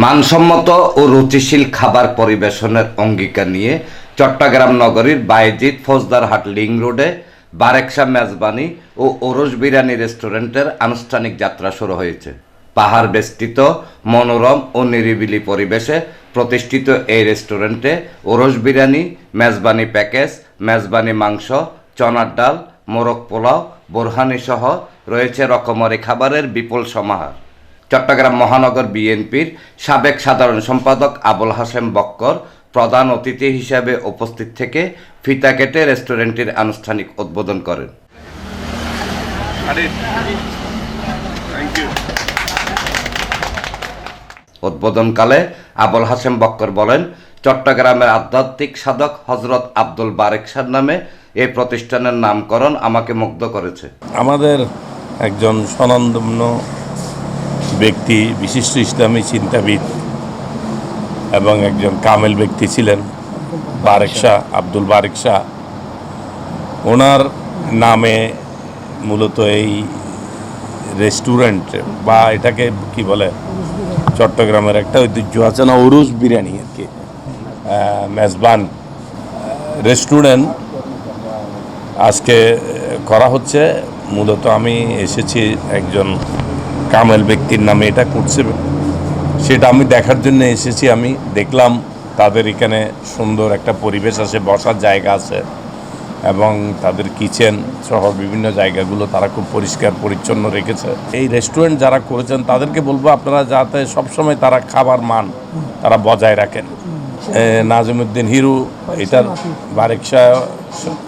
মানসম্মত ও রুচিশীল খাবার পরিবেশনের অঙ্গীকার নিয়ে চট্টগ্রাম নগরীর বায়েজিদ ফৌজদারহাট লিং রোডে বারেকশা মেজবানি ও ওরস বিরিয়ানি রেস্টুরেন্টের আনুষ্ঠানিক যাত্রা শুরু হয়েছে। পাহাড় বেষ্টিত মনোরম ও নিরিবিলি পরিবেশে প্রতিষ্ঠিত এই রেস্টুরেন্টে ওরস বিরিয়ানি, মেজবানি প্যাকেজ, মেজবানি মাংস, চনার ডাল, মোরগ পোলাও, বোরহানি সহ রয়েছে রকমারি খাবারের বিপুল সমাহার। চট্টগ্রাম মহানগর বিএনপির সাবেক সাধারণ সম্পাদক আবুল হাশেম বক্কর প্রধান অতিথি হিসেবে উপস্থিত থেকে ফিতা কেটে রেস্টুরেন্টটির আনুষ্ঠানিক উদ্বোধন করেন। উদ্বোধনকালে আবুল হাশেম বক্কর বলেন, চট্টগ্রামের আধ্যাত্মিক সাধক হজরত আব্দুল বারেক শাহর নামে এই প্রতিষ্ঠানের নামকরণ আমাকে মুগ্ধ করেছে। আমাদের একজন স্বনামধন্য ব্যক্তি, বিশিষ্ট ইসলামী চিন্তাবিদ এবং একজন কামেল ব্যক্তি ছিলেন বারেক শাহ, আব্দুল বারেক শাহ। ওনার নামে মূলত এই রেস্টুরেন্ট বা এটাকে কি বলে, চট্টগ্রামের একটা ঐতিহ্য আছে না, ওরস বিরিয়ানি আর কি, মেজবান রেস্টুরেন্ট আজকে করা হচ্ছে। মূলত আমি এসেছি একজন কামেল ব্যক্তির নামে এটা করছে, সেটা আমি দেখার জন্য এসেছি। আমি দেখলাম তাদের এখানে সুন্দর একটা পরিবেশ আছে, বসার জায়গা আছে এবং তাদের কিচেন সহ বিভিন্ন জায়গাগুলো তারা খুব পরিষ্কার পরিচ্ছন্ন রেখেছে। এই রেস্টুরেন্ট যারা করেছেন তাদেরকে বলবো আপনারা যাতে সবসময় তারা খাবার মান তারা বজায় রাখেন। নাজিমউদ্দিন হিরু, এটার বারেক শাহ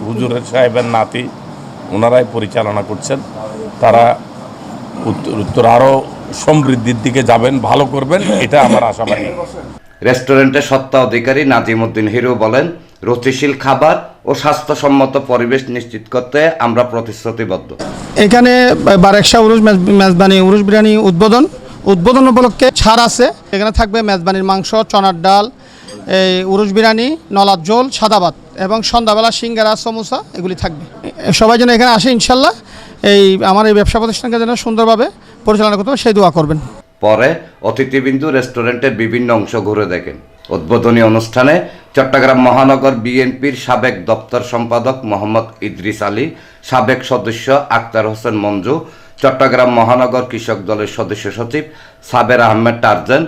হুজুর সাহেবের নাতি, ওনারাই পরিচালনা করছেন। তারা উত্তর আরও সমৃদ্ধির দিকে যাবেন, ভালো করবেন, এটা আমার আশাবাদী। রেস্টুরেন্টের স্বত্বাধিকারী নাজিমউদ্দিন হিরু বলেন, রুচিশীল খাবার ও স্বাস্থ্যসম্মত পরিবেশ নিশ্চিত করতে আমরা প্রতিশ্রুতিবদ্ধ। এখানে বারেকশা উরুস মেজবানি উরুস বিরিয়ানি উদ্বোধন উপলক্ষে ছাড় আছে। এখানে থাকবে মেজবানির মাংস, চনার ডাল, এই উরুস বিরিয়ানি, নলার ঝোল, সাদা ভাত এবং সন্ধ্যাবেলা সিঙ্গারা, সমোসা এগুলি থাকবে। সবাই যেন এখানে আসে, ইনশাল্লাহ এই আমার এই ব্যবসা প্রতিষ্ঠানকে যেন সুন্দরভাবে পরিচালনা করতে হবে সেই দোয়া করবেন। পরে অতিথিবৃন্দ রেস্টুরেন্টের বিভিন্ন অংশ ঘুরে দেখেন। উদ্বোধনী অনুষ্ঠানে চট্টগ্রাম মহানগর বিএনপির সাবেক দপ্তর সম্পাদক মোহাম্মদ ইদ্রিস আলী, সাবেক সদস্য আক্তার হোসেন মঞ্জু, চট্টগ্রাম মহানগর কৃষক দলের সদস্য সচিব সাবের আহমেদ টারজান,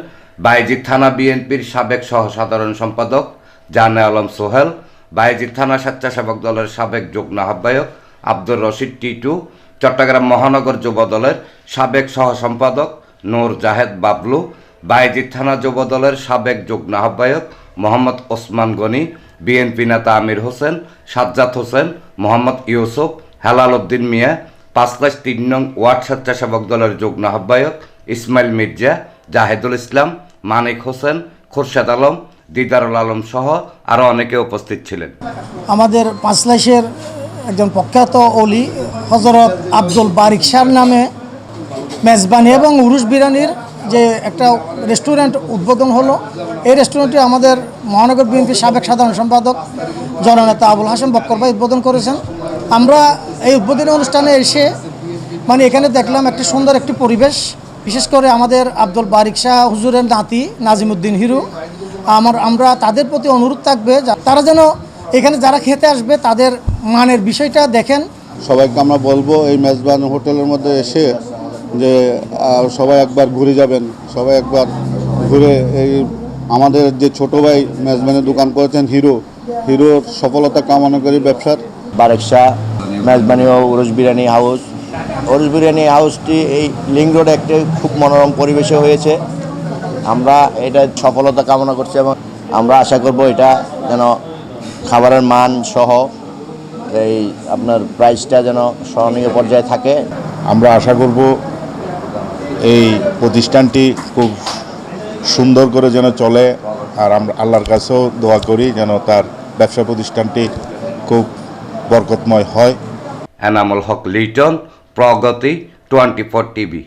বায়েজিদ থানা বিএনপির সাবেক সহসাধারণ সম্পাদক জানে আলম সোহেল, বায়েজিদ থানা স্বেচ্ছাসেবক দলের সাবেক যুগ্ম আহ্বায়ক আব্দুর রশিদ টিটু, চট্টগ্রাম মহানগর যুব দলের সাবেক সহ সম্পাদক নূর জাহেদ বাবলু, বায়েজিদ থানা যুব দলের সাবেক যুগ্ম আহ্বায়ক মোহাম্মদ ওসমান গনি, বিএনপি নেতা আমির হোসেন, সাজ্জাদ হোসেন, মোহাম্মদ ইউসুফ, হেলাল উদ্দিন মিয়া, ৫/৩ নং ওয়ার্ড স্বেচ্ছাসেবক দলের যুগ্ম আহ্বায়ক ইসমাইল মির্জা, জাহেদুল ইসলাম, মানিক হোসেন, খোরশেদ আলম, দিদারুল আলম সহ আরও অনেকে উপস্থিত ছিলেন। আমাদের পাঁচলাইশের একজন প্রখ্যাত অলি হজরত আব্দুল বারেক শাহর নামে মেজবানি এবং উরুস বিরিয়ানির যে একটা রেস্টুরেন্ট উদ্বোধন হলো। এই রেস্টুরেন্টটি আমাদের মহানগর বিএনপির সাবেক সাধারণ সম্পাদক জননেতা আবুল হাশেম বক্কর ভাই উদ্বোধন করেছেন। আমরা এই উদ্বোধনী অনুষ্ঠানে এসে এখানে দেখলাম একটি সুন্দর একটি পরিবেশ, বিশেষ করে আমাদের আব্দুল বারেক শাহ হুজুরের নাতি নাজিমউদ্দিন হিরু। আমরা তাদের প্রতি অনুরোধ থাকবে তারা যেন এখানে যারা খেতে আসবে তাদের মানের বিষয়টা দেখেন। সবাইকে আমরা বলবো এই মেজবান হোটেলের মধ্যে এসে যে সবাই একবার ঘুরে যাবেন, সবাই একবার ঘুরে এই আমাদের যে ছোট ভাই মেজবানের দোকান করেছেন হিরোর সফলতা কামনা করি ব্যবসার। বারেক শাহ মেজবানি ও উরুস বিরিয়ানি হাউস, উরুস বিরিয়ানি হাউসটি এই লিং রোডে একটি খুব মনোরম পরিবেশে হয়েছে। আমরা এটা সফলতা কামনা করছি এবং আমরা আশা করব এটা যেন খাবারের মান সহ এই আপনার প্রাইসটা যেন সহনীয় পর্যায়ে থাকে। আমরা আশা করব এই প্রতিষ্ঠানটি খুব সুন্দর করে যেন চলে, আর আমরা আল্লাহর কাছেও দোয়া করি যেন তার ব্যবসা প্রতিষ্ঠানটি খুব বরকতময় হয়। এনামুল হক লিটন, প্রগতি 24 টিভি।